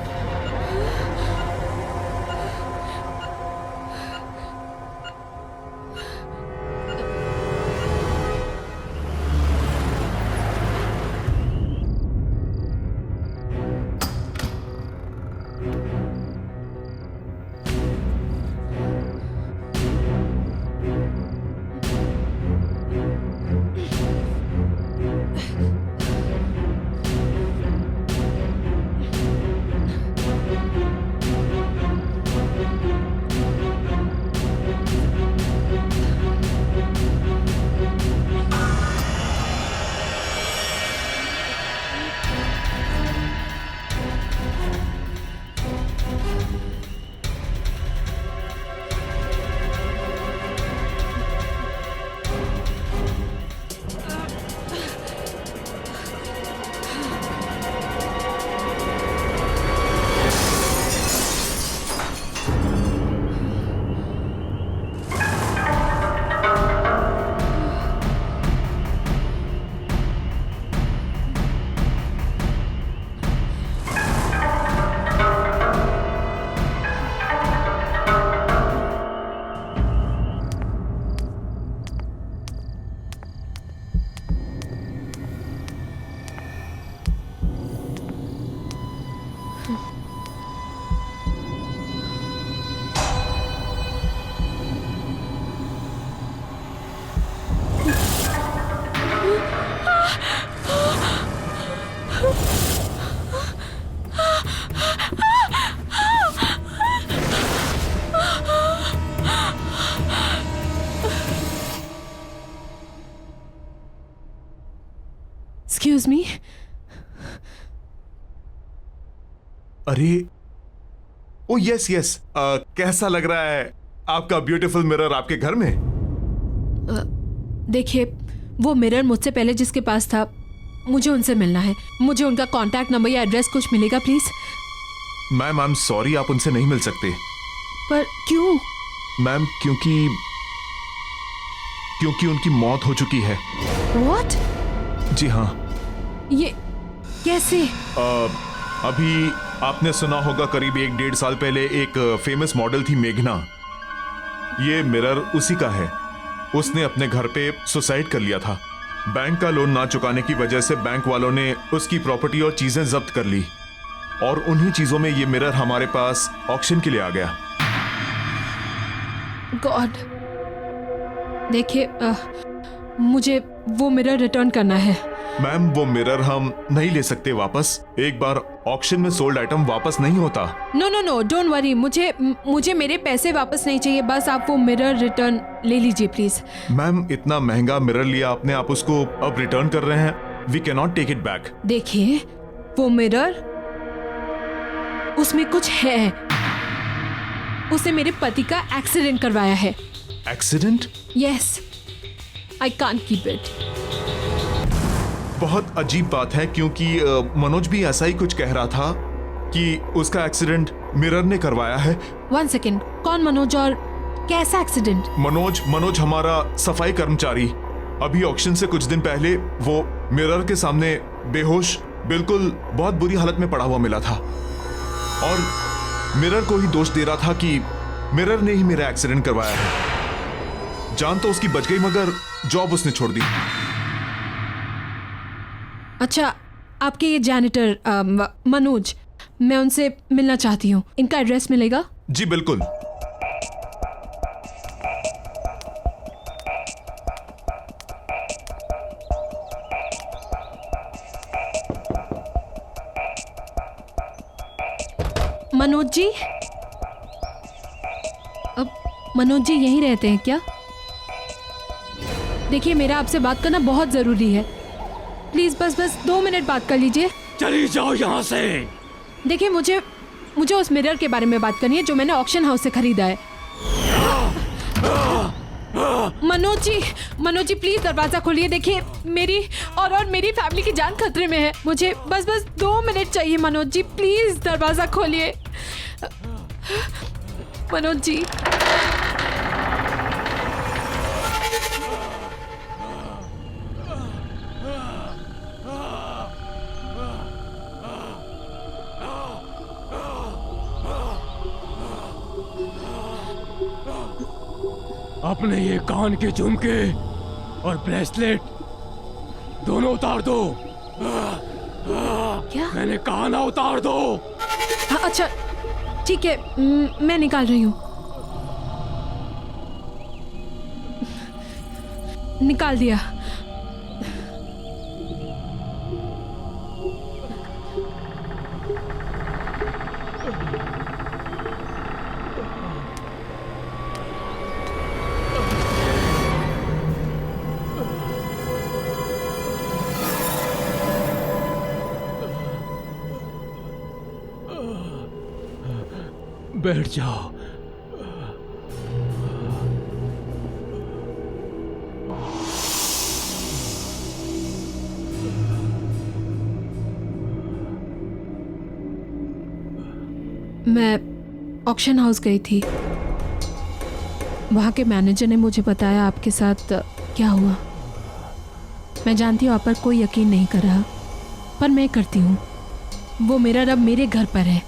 Excuse me? अरे, ओ यस यस, कैसा लग रहा है आपका ब्यूटीफुल मिरर आपके घर में? देखिए, वो मिरर मुझसे पहले जिसके पास था, मुझे उनसे मिलना है। मुझे उनका कांटेक्ट नंबर या एड्रेस कुछ मिलेगा please? Ma'am, I am sorry, आप उनसे नहीं मिल सकते। पर क्यों? मैम, क्योंकि उनकी मौत हो चुकी है। What? जी हाँ। ये कैसे? अभी आपने सुना होगा, करीब 1-1.5 साल पहले एक फेमस मॉडल थी मेघना। ये मिरर उसी का है। उसने अपने घर पे सुसाइड कर लिया था। बैंक का लोन ना चुकाने की वजह से बैंक वालों ने उसकी प्रॉपर्टी और चीजें जब्त कर ली और उन्हीं चीजों में ये मिरर हमारे पास ऑक्शन के लिए आ गया। गॉड, देखिए मुझे वो मिरर रिटर्न करना है। मैम, वो मिरर हम नहीं ले सकते वापस। एक बार ऑक्शन में सोल्ड आइटम वापस नहीं होता। No no no, don't worry, मुझे मेरे पैसे वापस नहीं चाहिए, बस आप वो मिरर रिटर्न ले लीजिए प्लीज। मैम, इतना महंगा मिरर लिया आपने, आप उसको अब रिटर्न कर रहे हैं। We can not take it back. देखिए वो मिरर, उसमें कुछ है। उसे मेरे पति का एक्सीडेंट करवाया है। Accident? Yes, I can't keep it. बहुत अजीब बात है क्योंकि मनोज भी ऐसा ही कुछ कह रहा था कि उसका एक्सीडेंट मिरर ने करवाया है। 1 सेकेंड, कौन मनोज और कैसा एक्सीडेंट? मनोज हमारा सफाई कर्मचारी। अभी ऑक्शन से कुछ दिन पहले वो मिरर के सामने बेहोश, बिल्कुल बहुत बुरी हालत में पड़ा हुआ मिला था और मिरर को ही दोष दे रहा था कि मिरर ने ही मेरा एक्सीडेंट करवाया है। जान तो उसकी बच गई मगर जॉब उसने छोड़ दी। अच्छा, आपके ये जैनिटर मनोज, मैं उनसे मिलना चाहती हूँ। इनका एड्रेस मिलेगा? जी बिल्कुल। मनोज जी, अब मनोज जी यहीं रहते हैं क्या? देखिए, मेरा आपसे बात करना बहुत जरूरी है। प्लीज बस 2 मिनट बात कर लीजिए। चली जाओ यहाँ से। देखिए, मुझे उस मिरर के बारे में बात करनी है जो मैंने ऑक्शन हाउस से खरीदा है। मनोज जी प्लीज दरवाजा खोलिए। देखिए, मेरी और मेरी फैमिली की जान खतरे में है। मुझे बस 2 मिनट चाहिए। मनोज जी प्लीज दरवाजा खोलिए। मनोज जी, अपने ये कान के झुमके और ब्रेसलेट दोनों उतार दो। क्या? मैंने कहा ना, उतार दो। हाँ, अच्छा ठीक है, मैं निकाल रही हूँ। निकाल दिया। बैठ जाओ। मैं ऑक्शन हाउस गई थी। वहाँ के मैनेजर ने मुझे बताया आपके साथ क्या हुआ। मैं जानती हूँ आप पर कोई यकीन नहीं कर रहा, पर मैं करती हूँ। वो मिरर अब मेरे घर पर है।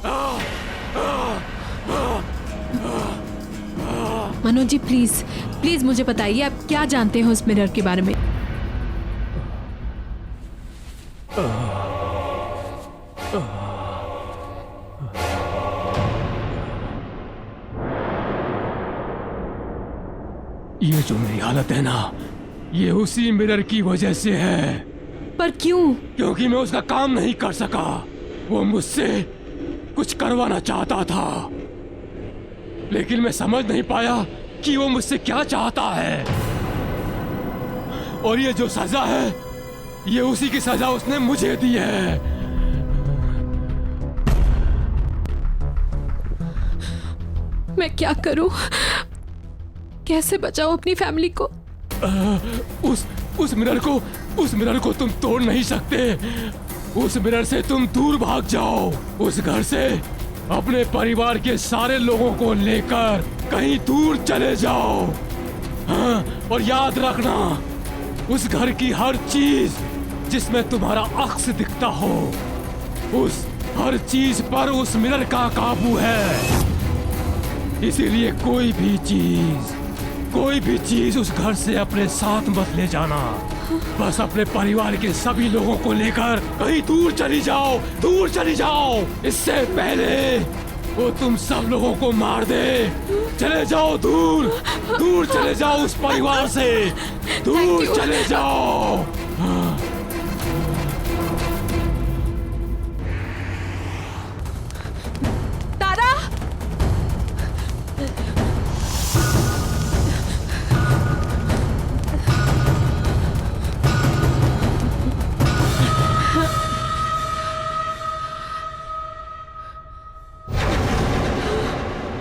मनोज जी प्लीज मुझे बताइए, आप क्या जानते हो उस मिरर के बारे में? ये जो मेरी हालत है ना, ये उसी मिरर की वजह से है। पर क्यों? क्योंकि मैं उसका काम नहीं कर सका। वो मुझसे कुछ करवाना चाहता था, लेकिन मैं समझ नहीं पाया कि वो मुझसे क्या चाहता है। और ये जो सजा है, ये उसी की सजा उसने मुझे दी है। मैं क्या करूं? कैसे बचाऊं अपनी फैमिली को? उस मिरर को तुम तोड़ नहीं सकते। उस मिरर से तुम दूर भाग जाओ। उस घर से अपने परिवार के सारे लोगों को लेकर कहीं दूर चले जाओ। हाँ, और याद रखना, उस घर की हर चीज जिसमें तुम्हारा अक्स दिखता हो, उस हर चीज पर उस मिरर का काबू है। इसीलिए कोई भी चीज कोई भी चीज उस घर से अपने साथ मत ले जाना। बस अपने परिवार के सभी लोगों को लेकर कहीं दूर चली जाओ, दूर चली जाओ। इससे पहले वो तुम सब लोगों को मार दे। चले जाओ दूर, दूर चले जाओ उस परिवार से, दूर चले जाओ। तारा,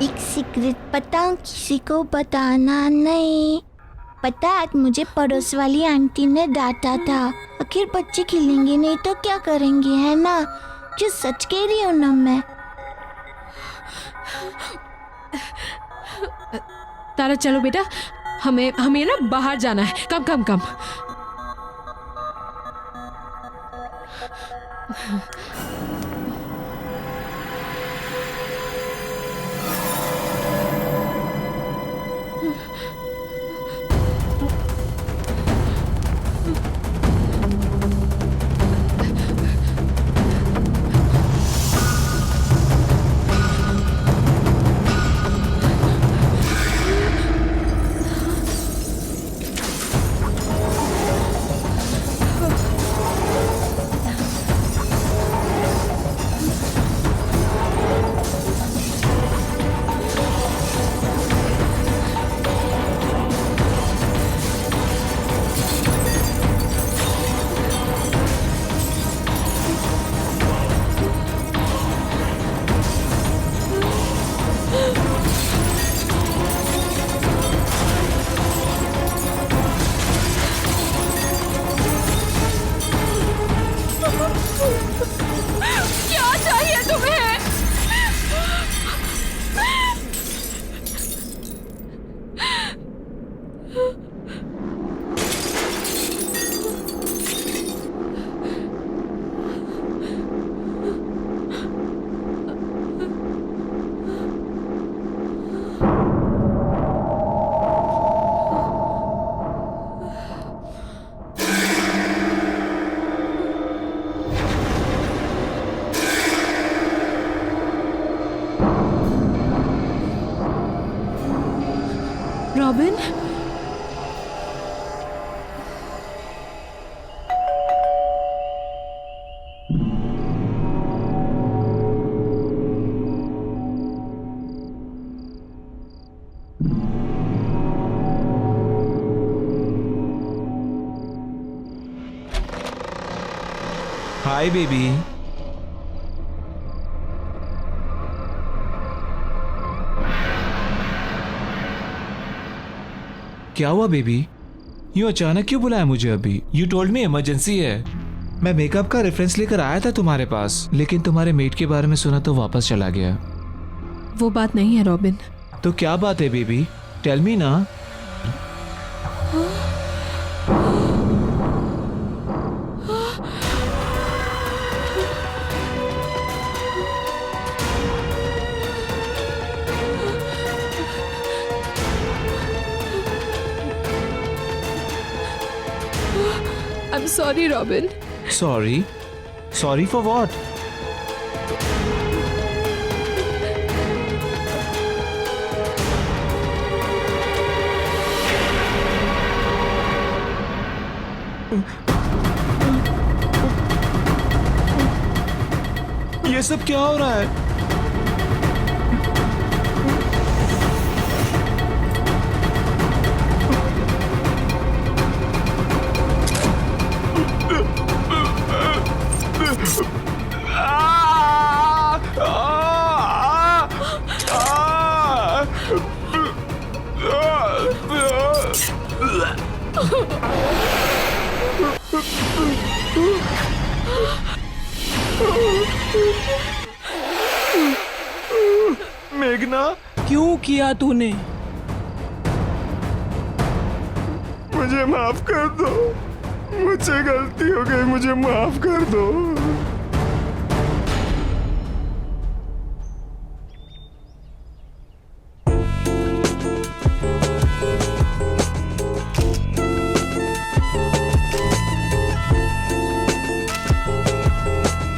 एक सीक्रेट पता किसी को बताना नहीं। पता आज मुझे पड़ोस वाली आंटी ने डांटा था। आखिर बच्चे खेलेंगे नहीं तो क्या करेंगे, है ना? जो सच कह रही हूँ ना मैं। तारा चलो बेटा, हमें ना बाहर जाना है। कम कम कम। क्या चाहिए तुम्हें? Robin, hi baby. क्या हुआ बेबी? यूं अचानक क्यों बुलाया मुझे अभी? यू टोल्ड मी इमरजेंसी है। मैं मेकअप का रेफरेंस लेकर आया था तुम्हारे पास, लेकिन तुम्हारे मेट के बारे में सुना तो वापस चला गया। वो बात नहीं है रॉबिन। तो क्या बात है बेबी? टेल मी ना। I'm sorry, Robin. Sorry? Sorry for what? ये सब क्या हो रहा है? मेघना, क्यों किया तूने? मुझे माफ कर दो। मुझसे गलती हो गई, मुझे माफ कर दो।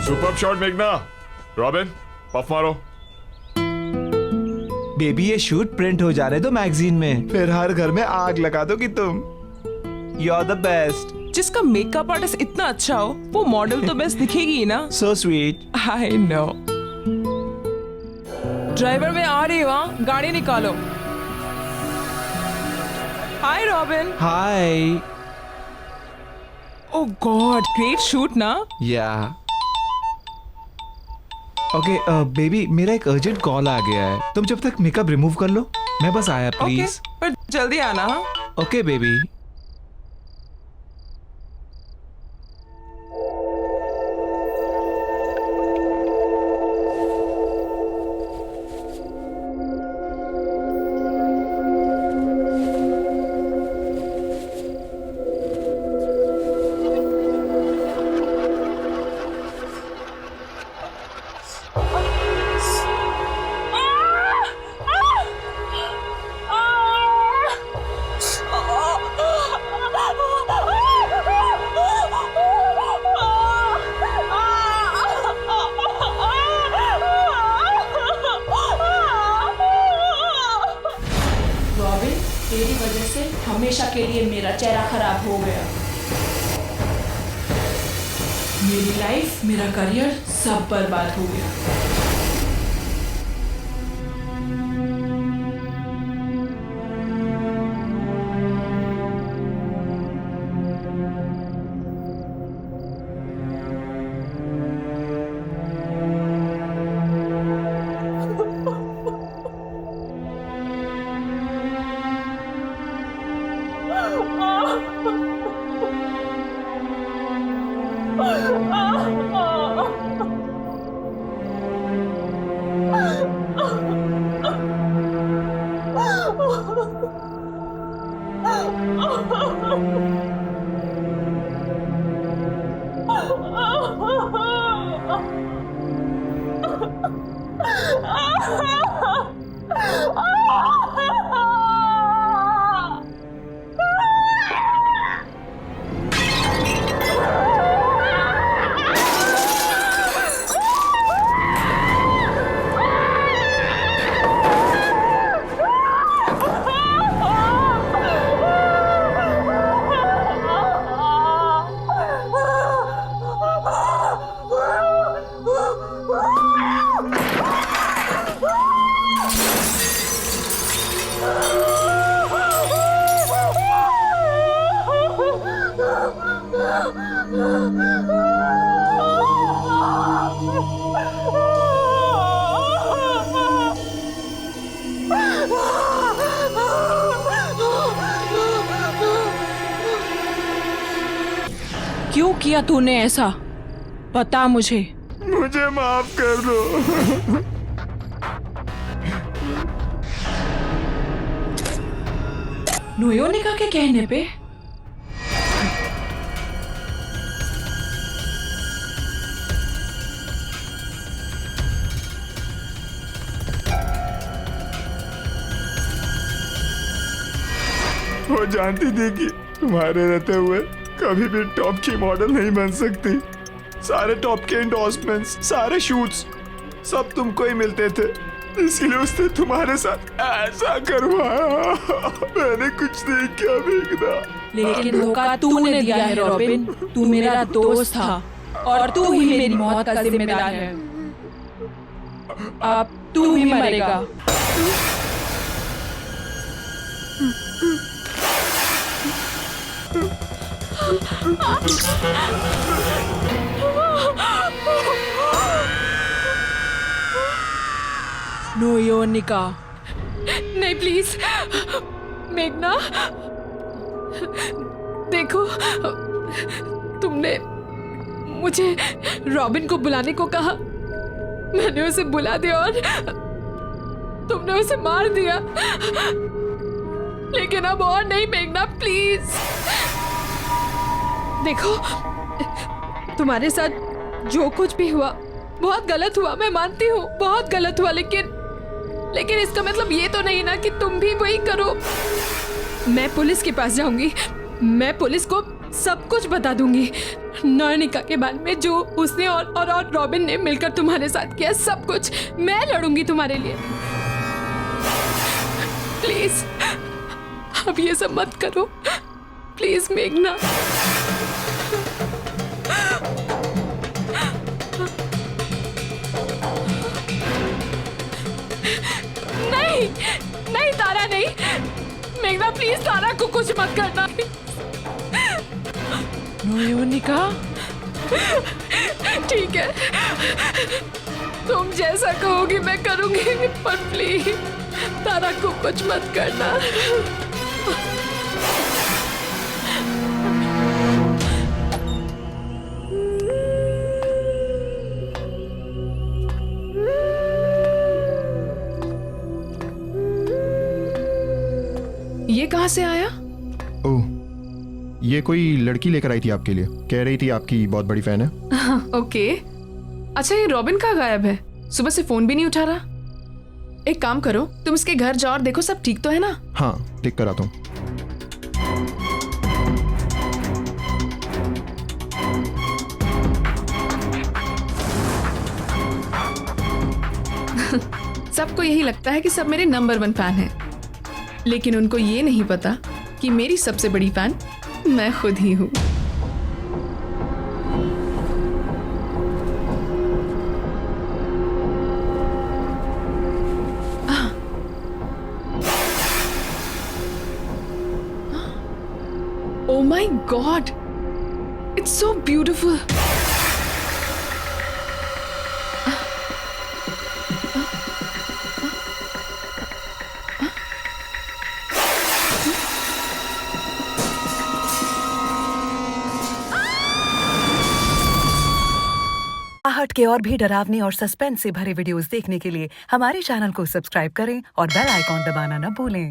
सुपर शॉट मेघना। रॉबिन पफ मारो। बेबी ये शूट प्रिंट हो जा रहे तो मैगजीन में, फिर हर घर में आग लगा दोगी तुम। You are the best. जिसका मेकअप आर्टिस्ट इतना अच्छा हो वो मॉडल तो बेस्ट दिखेगी ही ना। So sweet. I know. Driver में आ रही हो, गाड़ी निकालो। हाय रॉबिन। हाय। ओह गॉड, ग्रेट शूट ना। या ओके बेबी, मेरा एक अर्जेंट कॉल आ गया है, तुम जब तक मेकअप रिमूव कर लो, मैं बस आया प्लीज। पर जल्दी आना। Okay baby. तेरी वजह से हमेशा के लिए मेरा चेहरा खराब हो गया। मेरी लाइफ, मेरा करियर सब बर्बाद हो गया। क्यों किया तूने ऐसा? बता मुझे। मुझे माफ कर दो। नोयोनिका के कहने पे वो जानती थी कि तुम्हारे रहते हुए कभी भी टॉप की मॉडल नहीं बन सकती। सारे टॉप के एंडोर्समेंट्स, सारे शूट्स सब तुमको ही मिलते थे, इसीलिए उसने तुम्हारे साथ ऐसा करवाया। मैंने कुछ नहीं किया मेघना। लेकिन धोखा तूने दिया है रॉबिन। तू मेरा दोस्त था और तू ही मेरी मौत का जिम्मेदार है। अब तू ही मरेगा। नोयोनिका। नहीं प्लीज मेघना, देखो तुमने मुझे रॉबिन को बुलाने को कहा, मैंने उसे बुला दिया और तुमने उसे मार दिया। लेकिन अब और नहीं मेघना, प्लीज। देखो तुम्हारे साथ जो कुछ भी हुआ बहुत गलत हुआ, मैं मानती हूँ बहुत गलत हुआ, लेकिन इसका मतलब ये तो नहीं ना कि तुम भी वही करो। मैं पुलिस के पास जाऊंगी, मैं पुलिस को सब कुछ बता दूंगी। नॉर्निका के बारे में जो उसने और रॉबिन ने मिलकर तुम्हारे साथ किया, सब कुछ मैं लड़ूंगी तुम्हारे लिए। प्लीज अब ये सब मत करो, प्लीज मेघना। नहीं नहीं तारा, नहीं मेघना, प्लीज तारा को कुछ मत करना। नॉर्निका ठीक है, तुम जैसा कहोगी मैं करूंगी, पर प्लीज तारा को कुछ मत करना। ये कहाँ से आया? ओह, ये कोई लड़की लेकर आई थी आपके लिए, कह रही थी आपकी बहुत बड़ी फैन है। ओके, अच्छा ये रॉबिन कहाँ गायब है? सुबह से फोन भी नहीं उठा रहा। एक काम करो, तुम इसके घर जाओ और देखो सब ठीक तो है ना? हाँ, ठीक कराता हूँ। सबको यही लगता है कि सब मेरे नंबर 1 फैन हैं, लेकिन उनको ये नहीं पता कि मेरी सबसे बड़ी फैन मैं खुद ही हूँ। Oh my God! It's so beautiful. आहट के और भी डरावने और सस्पेंस से भरे वीडियोस देखने के लिए हमारे चैनल को सब्सक्राइब करें और बेल आइकॉन दबाना न भूलें।